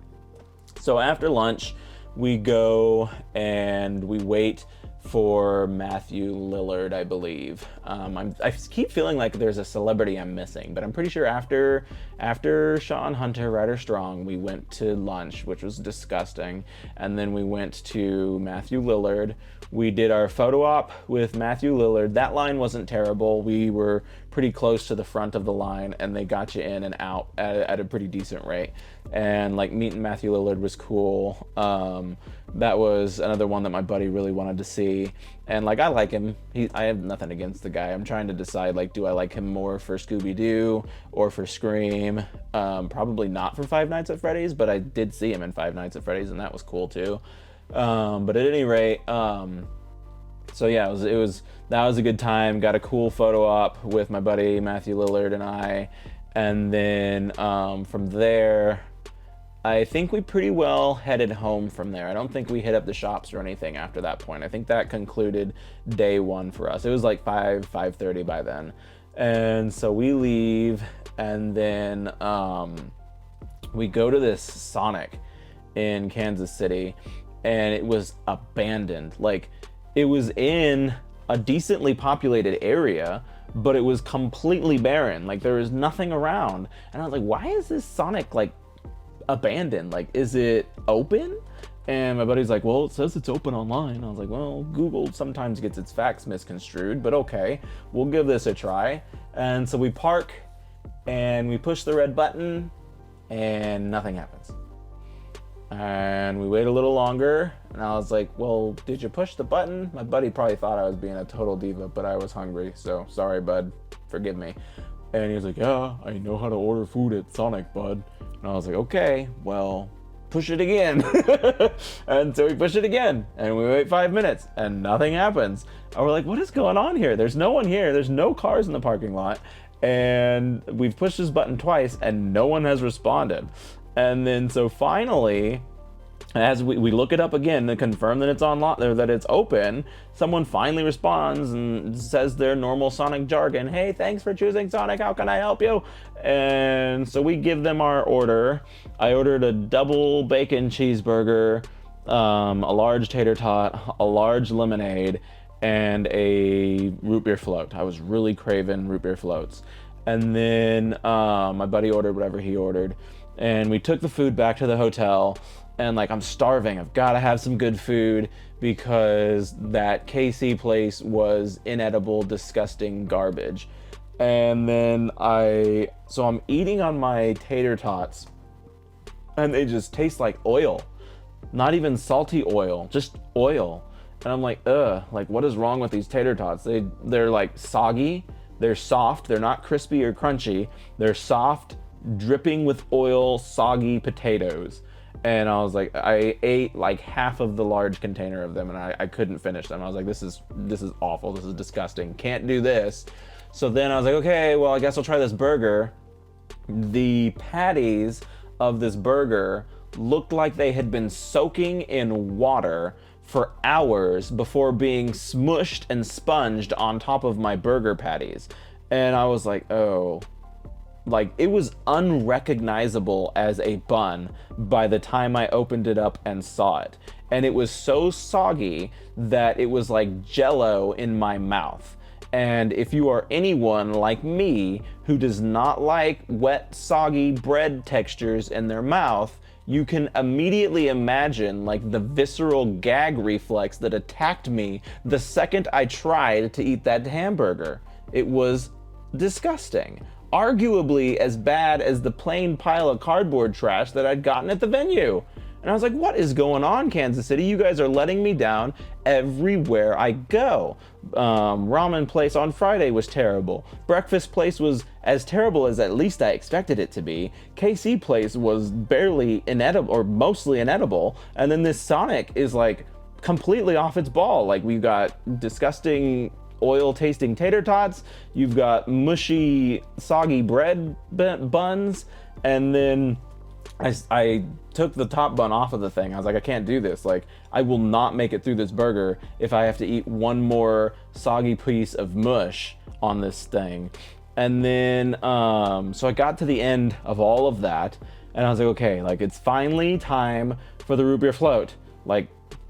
So after lunch, we go and we wait for Matthew Lillard, I believe. I keep feeling like there's a celebrity I'm missing, but I'm pretty sure after Sean Hunter, Ryder Strong, we went to lunch, which was disgusting. And then we went to Matthew Lillard. We did our photo op with Matthew Lillard. That line wasn't terrible. We were pretty close to the front of the line, and they got you in and out at a pretty decent rate. And like meeting Matthew Lillard was cool. That was another one that my buddy really wanted to see. And like I like him. I have nothing against the guy. I'm trying to decide like, do I like him more for Scooby-Doo or for Scream? Probably not for Five Nights at Freddy's, but I did see him in Five Nights at Freddy's, and that was cool too. But at any rate, so yeah, that was a good time. Got a cool photo op with my buddy Matthew Lillard and I, and then from there, I think we pretty well headed home from there. I don't think we hit up the shops or anything after that point. I think that concluded day 1 for us. It was like 5:30 by then, and so we leave, and then we go to this Sonic in Kansas City, and it was abandoned. Like it was in a decently populated area, but it was completely barren. Like there was nothing around. And I was like, why is this Sonic like abandoned? Like, is it open? And my buddy's like, well, it says it's open online. I was like, well, Google sometimes gets its facts misconstrued, but okay, we'll give this a try. And so we park and we push the red button and nothing happens. And we wait a little longer, and I was like, well, did you push the button? My buddy probably thought I was being a total diva, but I was hungry, so sorry, bud, forgive me. And he was like, yeah, I know how to order food at Sonic, bud. And I was like, okay, well, push it again. And so we push it again, and we wait 5 minutes, and nothing happens. And we're like, what is going on here? There's no one here. There's no cars in the parking lot. And we've pushed this button twice, and no one has responded. And then so finally, as we look it up again to confirm that it's that it's open, someone finally responds and says their normal Sonic jargon. Hey, thanks for choosing Sonic. How can I help you? And so we give them our order. I ordered a double bacon cheeseburger, a large tater tot, a large lemonade, and a root beer float. I was really craving root beer floats. And then my buddy ordered whatever he ordered. And we took the food back to the hotel, and like, I'm starving. I've got to have some good food because that KC place was inedible, disgusting garbage. And then so I'm eating on my tater tots, and they just taste like oil. Not even salty oil, just oil. And I'm like, ugh, like what is wrong with these tater tots? They're like soggy, they're soft, they're not crispy or crunchy. They're soft, dripping with oil, soggy potatoes. And I was like, I ate like half of the large container of them, and I couldn't finish them. I was like, this is awful, this is disgusting, can't do this. So then I was like, okay, well, I guess I'll try this burger. The patties of this burger looked like they had been soaking in water for hours before being smushed and sponged on top of my burger patties. And I was like, oh, like it was unrecognizable as a bun by the time I opened it up and saw it. And it was so soggy that it was like jello in my mouth. And if you are anyone like me who does not like wet, soggy bread textures in their mouth, you can immediately imagine like the visceral gag reflex that attacked me the second I tried to eat that hamburger. It was disgusting. Arguably as bad as the plain pile of cardboard trash that I'd gotten at the venue. And I was like, what is going on, Kansas City? You guys are letting me down everywhere I go. Ramen place on Friday was terrible. Breakfast place was as terrible as at least I expected it to be. KC place was barely inedible, or mostly inedible. And then this Sonic is like completely off its ball. Like we've got disgusting oil tasting tater tots, you've got mushy soggy bread buns, and then I took the top bun off of the thing. I was like, I can't do this. Like, I will not make it through this burger if I have to eat one more soggy piece of mush on this thing. And then, so I got to the end of all of that, and I was like, okay, like, it's finally time for the root beer float. Like,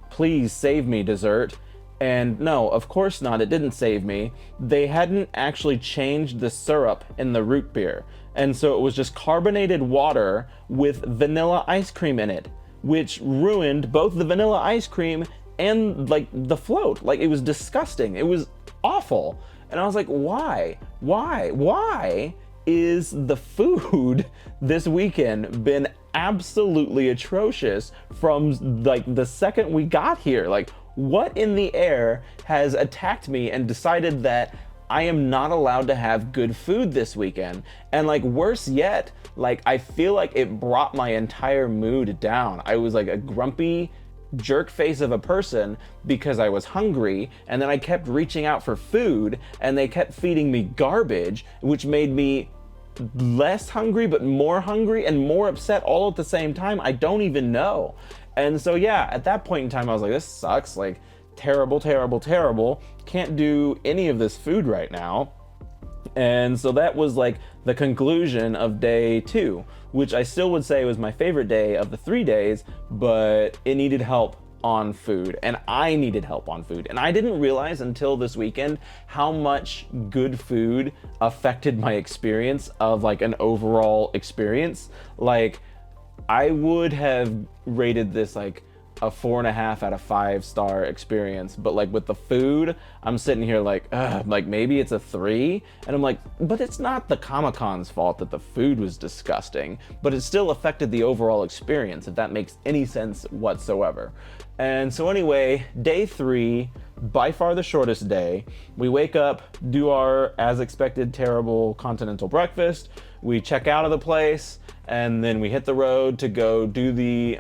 please save me, dessert. And no, of course not, it didn't save me. They hadn't actually changed the syrup in the root beer. And so it was just carbonated water with vanilla ice cream in it, which ruined both the vanilla ice cream and like the float. Like it was disgusting. It was awful. And I was like, why? Why is the food this weekend been absolutely atrocious from like the second we got here? Like, what in the air has attacked me and decided that I am not allowed to have good food this weekend? And like worse yet, like I feel like it brought my entire mood down. I was like a grumpy jerk face of a person because I was hungry, and then I kept reaching out for food and they kept feeding me garbage, which made me less hungry but more hungry and more upset all at the same time. I don't even know. And so yeah, at that point in time I was like, this sucks, like terrible, terrible, terrible. Can't do any of this food right now. And so that was like the conclusion of day 2, which I still would say was my favorite day of the 3 days, but it needed help on food, and I needed help on food. And I didn't realize until this weekend how much good food affected my experience of like an overall experience. Like I would have rated this like a 4.5 out of 5-star experience, but like with the food, I'm sitting here like, ugh, like maybe it's a 3, and I'm like, but it's not the Comic-Con's fault that the food was disgusting, but it still affected the overall experience, if that makes any sense whatsoever. And so anyway, day 3, by far the shortest day. We wake up, do our as expected terrible continental breakfast, we check out of the place, and then we hit the road to go do the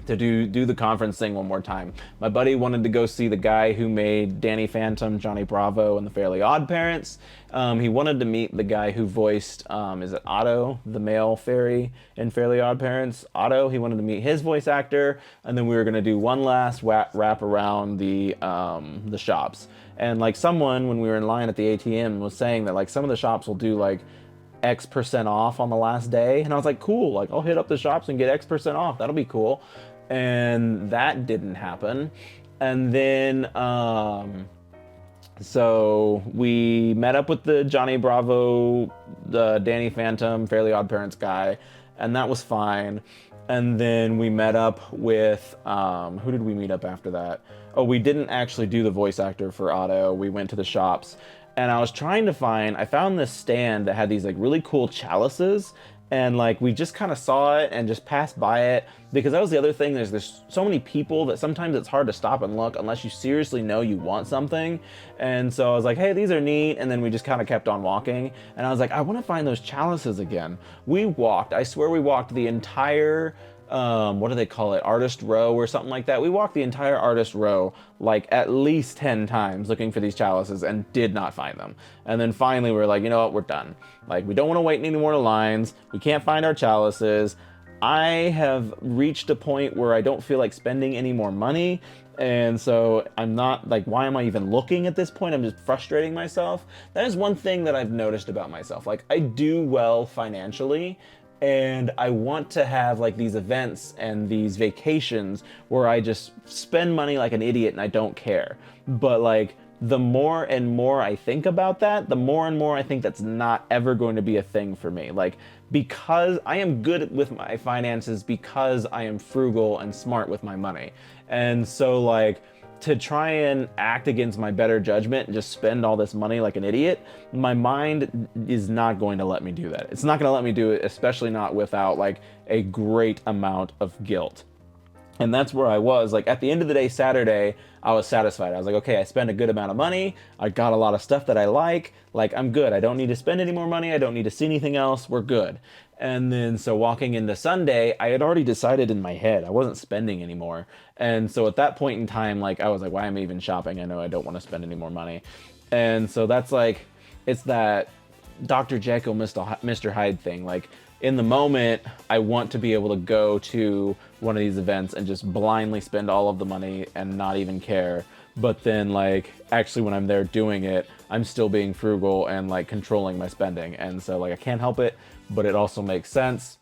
do the conference thing one more time. My buddy wanted to go see the guy who made Danny Phantom, Johnny Bravo, and the Fairly Odd Parents. He wanted to meet the guy who voiced, is it Otto, the male fairy in Fairly Odd Parents? Otto, he wanted to meet his voice actor, and then we were gonna do one last wrap around the shops. And like someone, when we were in line at the ATM, was saying that like some of the shops will do like X% off on the last day, and I was like, cool, like I'll hit up the shops and get X% off, that'll be cool. And that didn't happen. And then so we met up with the Johnny Bravo, the Danny Phantom, Fairly Odd Parents guy, and that was fine. And then we met up with who did we meet up after that? Oh, we didn't actually do the voice actor for Otto. We went to the shops, and I was trying to find, I found this stand that had these like really cool chalices, and like we just kind of saw it and just passed by it, because that was the other thing. There's so many people that sometimes it's hard to stop and look unless you seriously know you want something. And so I was like, hey, these are neat, and then we just kind of kept on walking, and I was like, I want to find those chalices again. We walked, I swear we walked the entire what do they call it, artist row or something like that. We walked the entire artist row like at least 10 times looking for these chalices and did not find them. And then finally we were like, you know what, we're done. Like, we don't want to wait any more lines, we can't find our chalices. I have reached a point where I don't feel like spending any more money, and so I'm not like, why am I even looking at this point? I'm just frustrating myself. That is one thing that I've noticed about myself. Like, I do well financially, and I want to have like these events and these vacations where I just spend money like an idiot and I don't care. But like, the more and more I think about that, the more and more I think that's not ever going to be a thing for me. Like, because I am good with my finances, because I am frugal and smart with my money. And so like, to try and act against my better judgment and just spend all this money like an idiot, my mind is not going to let me do that. It's not going to let me do it, especially not without like a great amount of guilt. And that's where I was. Like, at the end of the day, Saturday, I was satisfied. I was like, okay, I spent a good amount of money. I got a lot of stuff that I like. Like, I'm good. I don't need to spend any more money. I don't need to see anything else. We're good. And then, so walking into Sunday, I had already decided in my head I wasn't spending anymore. And so at that point in time, like, I was like, why am I even shopping? I know I don't want to spend any more money. And so that's like, it's that Dr. Jekyll, Mr. Hyde thing. Like, in the moment, I want to be able to go to one of these events and just blindly spend all of the money and not even care. But then, like, actually when I'm there doing it, I'm still being frugal and like controlling my spending. And so like, I can't help it, but it also makes sense.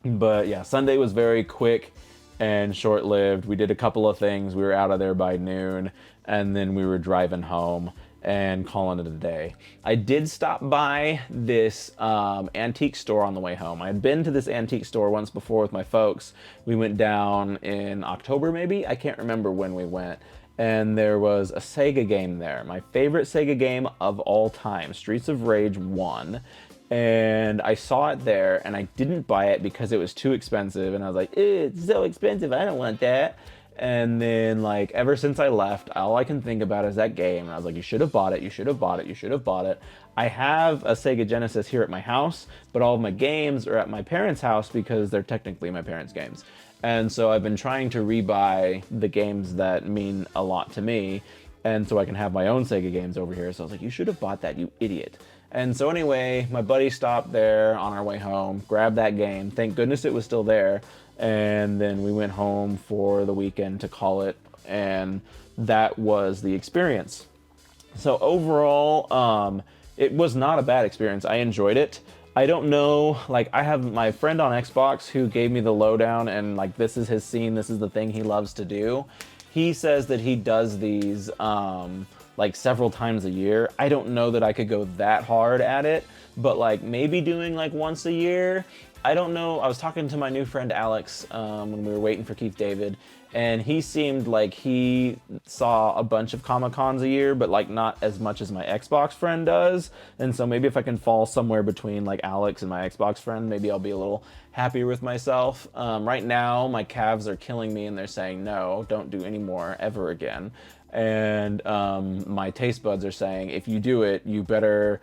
But yeah, Sunday was very quick and short-lived. We did a couple of things. We were out of there by noon, and then we were driving home and calling it a day. I did stop by this antique store on the way home. I had been to this antique store once before with my folks. We went down in October maybe? I can't remember when we went. And there was a Sega game there. My favorite Sega game of all time, Streets of Rage 1. And I saw it there, and I didn't buy it because it was too expensive. And I was like, it's so expensive, I don't want that. And then, like, ever since I left, all I can think about is that game. And I was like, you should have bought it, you should have bought it, you should have bought it. I have a Sega Genesis here at my house, but all of my games are at my parents' house because they're technically my parents' games. And so I've been trying to rebuy the games that mean a lot to me, and so I can have my own Sega games over here. So I was like, you should have bought that, you idiot. And so anyway, my buddy stopped there on our way home, grabbed that game. Thank goodness it was still there. And then we went home for the weekend to call it, and that was the experience. So overall, it was not a bad experience. I enjoyed it. I don't know, like, I have my friend on Xbox who gave me the lowdown, and like, this is his scene, this is the thing he loves to do. He says that he does these like several times a year. I don't know that I could go that hard at it, but like maybe doing like once a year. I don't know. I was talking to my new friend Alex when we were waiting for Keith David, and he seemed like he saw a bunch of Comic-Cons a year, but like not as much as my Xbox friend does. And so maybe if I can fall somewhere between like Alex and my Xbox friend, maybe I'll be a little happier with myself. Right now, my calves are killing me, and they're saying, no, don't do any more ever again. And my taste buds are saying, if you do it, you better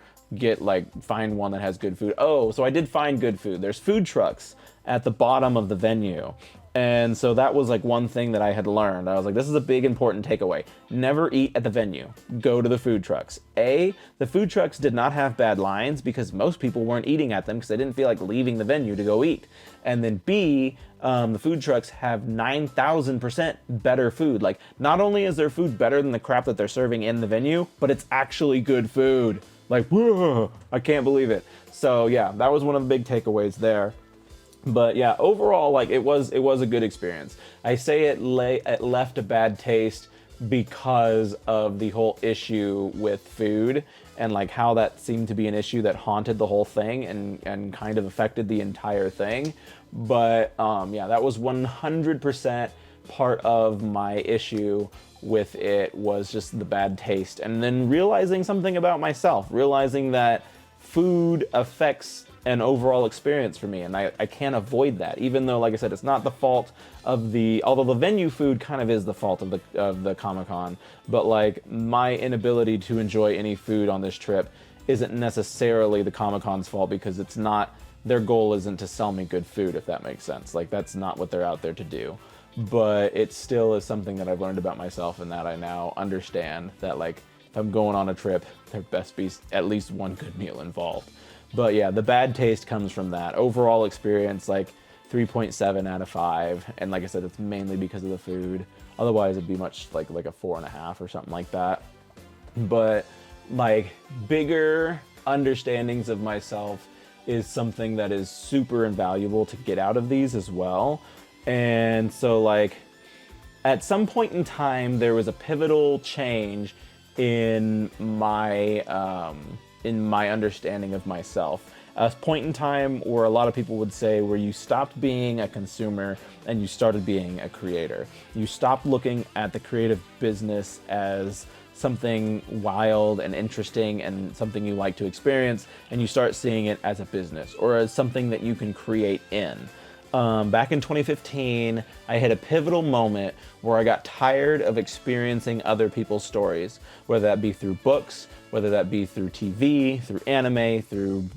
find one that has good food. Oh, so I did find good food. There's food trucks at the bottom of the venue. And so that was like one thing that I had learned. I was like, this is a big important takeaway. Never eat at the venue. Go to the food trucks. A, the food trucks did not have bad lines because most people weren't eating at them because they didn't feel like leaving the venue to go eat. And then B, the food trucks have 9,000% better food. Like, not only is their food better than the crap that they're serving in the venue, but it's actually good food. Like, whoa, I can't believe it. So yeah, that was one of the big takeaways there. But yeah, overall, like, it was a good experience. I say it left a bad taste because of the whole issue with food and like how that seemed to be an issue that haunted the whole thing and kind of affected the entire thing. But yeah, that was 100% part of my issue with it was just the bad taste. And then realizing something about myself, realizing that food affects an overall experience for me, and I can't avoid that. Even though, like I said, it's not the fault of although the venue food kind of is the fault of the Comic-Con, but like my inability to enjoy any food on this trip isn't necessarily the Comic-Con's fault, because it's not, their goal isn't to sell me good food, if that makes sense. Like, that's not what they're out there to do. But it still is something that I've learned about myself, and that I now understand that, like, if I'm going on a trip, there best be at least one good meal involved. But yeah, the bad taste comes from that. Overall experience, like 3.7 out of 5. And like I said, it's mainly because of the food. Otherwise, it'd be much like a 4.5 or something like that. But like, bigger understandings of myself is something that is super invaluable to get out of these as well. And so like, at some point in time, there was a pivotal change in my understanding of myself. A point in time where a lot of people would say where you stopped being a consumer and you started being a creator. You stopped looking at the creative business as something wild and interesting and something you like to experience, and you start seeing it as a business or as something that you can create in. Back in 2015, I hit a pivotal moment where I got tired of experiencing other people's stories, whether that be through books, whether that be through TV, through anime, through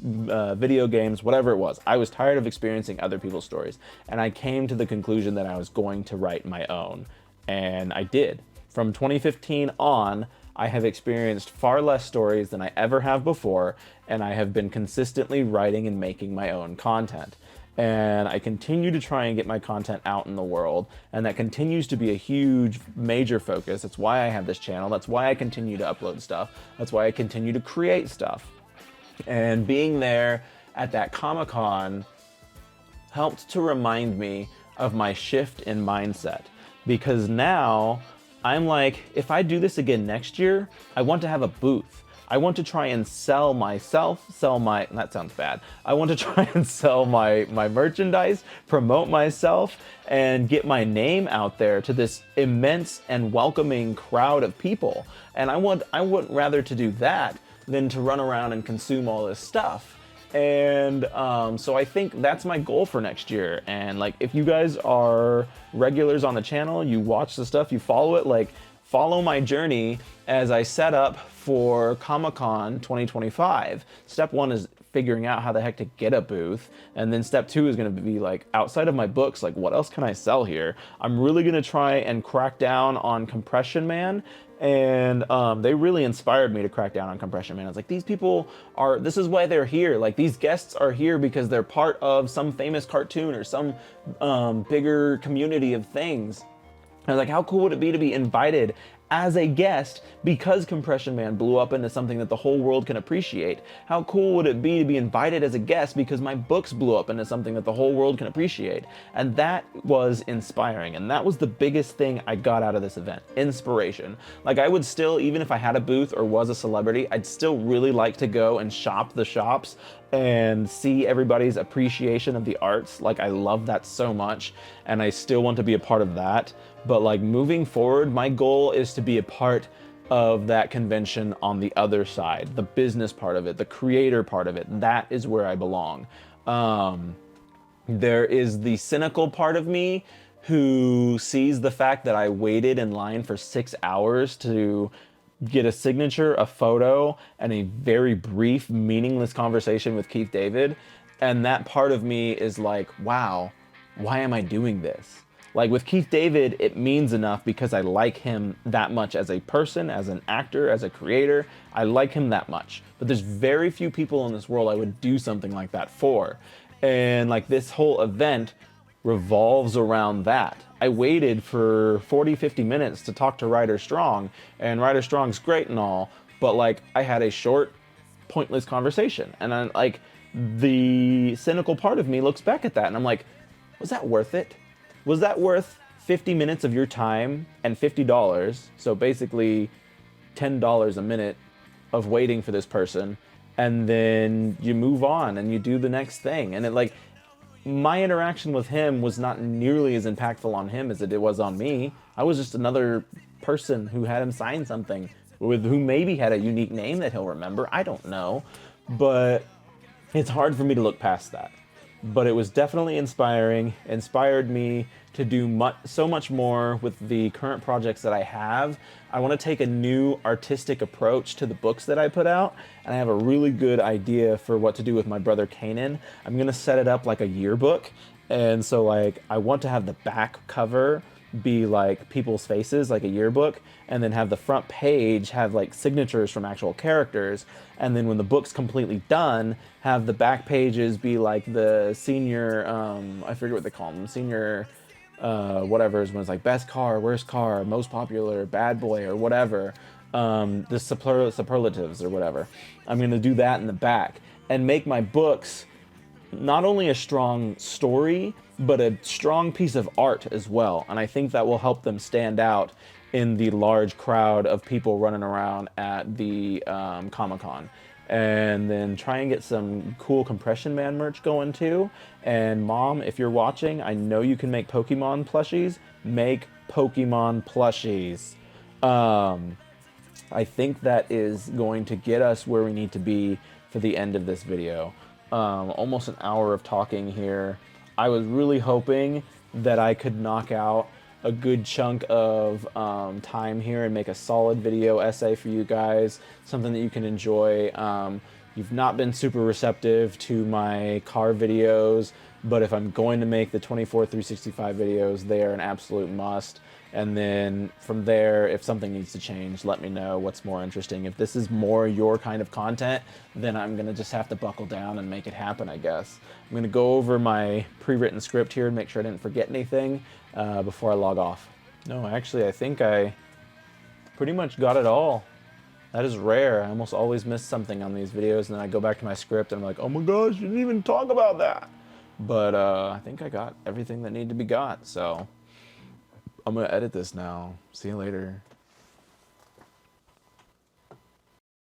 video games, whatever it was. I was tired of experiencing other people's stories, and I came to the conclusion that I was going to write my own, and I did. From 2015 on, I have experienced far less stories than I ever have before, and I have been consistently writing and making my own content. And I continue to try and get my content out in the world, and that continues to be a huge, major focus. That's why I have this channel. That's why I continue to upload stuff. That's why I continue to create stuff. And being there at that Comic-Con helped to remind me of my shift in mindset, because now I'm like, if I do this again next year, I want to have a booth. I want to try and sell myself, that sounds bad. I want to try and sell my merchandise, promote myself, and get my name out there to this immense and welcoming crowd of people. And I would rather to do that than to run around and consume all this stuff. And so I think that's my goal for next year. And like, if you guys are regulars on the channel, you watch the stuff, you follow it, like, follow my journey as I set up for Comic-Con 2025. Step 1 is figuring out how the heck to get a booth, and then step 2 is going to be like, outside of my books, like, what else can I sell here? I'm really going to try and crack down on Compression Man, and they really inspired me to crack down on Compression Man. I was like, these people are, this is why they're here. Like, these guests are here because they're part of some famous cartoon or some bigger community of things. I was like, how cool would it be to be invited as a guest because Compression Man blew up into something that the whole world can appreciate? How cool would it be to be invited as a guest because my books blew up into something that the whole world can appreciate? And that was inspiring. And that was the biggest thing I got out of this event, inspiration. Like, I would still, even if I had a booth or was a celebrity, I'd still really like to go and shop the shops and see everybody's appreciation of the arts. Like, I love that so much, and I still want to be a part of that. But like, moving forward, my goal is to be a part of that convention on the other side, the business part of it, the creator part of it. That is where I belong. There is the cynical part of me who sees the fact that I waited in line for 6 hours to get a signature, a photo, and a very brief, meaningless conversation with Keith David. And that part of me is like, wow, why am I doing this? Like, with Keith David, it means enough because I like him that much as a person, as an actor, as a creator. I like him that much. But there's very few people in this world I would do something like that for. And like, this whole event revolves around that. I waited for 40-50 minutes to talk to Ryder Strong, and Ryder Strong's great and all, but like, I had a short, pointless conversation. And I'm like, the cynical part of me looks back at that and I'm like, was that worth it? Was that worth 50 minutes of your time and $50? So basically $10 a minute of waiting for this person, and then you move on and you do the next thing. And it, like, my interaction with him was not nearly as impactful on him as it was on me. I was just another person who had him sign something with who maybe had a unique name that he'll remember. I don't know. But it's hard for me to look past that. But it was definitely inspiring, inspired me to do so much more with the current projects that I have. I want to take a new artistic approach to the books that I put out, and I have a really good idea for what to do with my brother Kanan. I'm going to set it up like a yearbook, and so like I want to have the back cover be like people's faces, like a yearbook, and then have the front page have like signatures from actual characters, and then when the book's completely done, have the back pages be like the senior, I forget what they call them, senior, whatever is when it's like best car, worst car, most popular, bad boy, or whatever, the superlatives or whatever. I'm gonna do that in the back and make my books not only a strong story, but a strong piece of art as well. And I think that will help them stand out in the large crowd of people running around at the Comic-Con. And then try and get some cool Compression Man merch going too. And Mom, if you're watching, I know you can make Pokemon plushies. Make Pokemon plushies. I think that is going to get us where we need to be for the end of this video. Almost an hour of talking here. I was really hoping that I could knock out a good chunk of time here and make a solid video essay for you guys, something that you can enjoy. You've not been super receptive to my car videos, but if I'm going to make the 24/365 videos, they are an absolute must. And then from there, if something needs to change, let me know what's more interesting. If this is more your kind of content, then I'm gonna just have to buckle down and make it happen, I guess. I'm gonna go over my pre-written script here and make sure I didn't forget anything before I log off. No, actually, I think I pretty much got it all. That is rare. I almost always miss something on these videos, and then I go back to my script and I'm like, oh my gosh, you didn't even talk about that. But I think I got everything that needed to be got, so I'm gonna edit this now. See you later.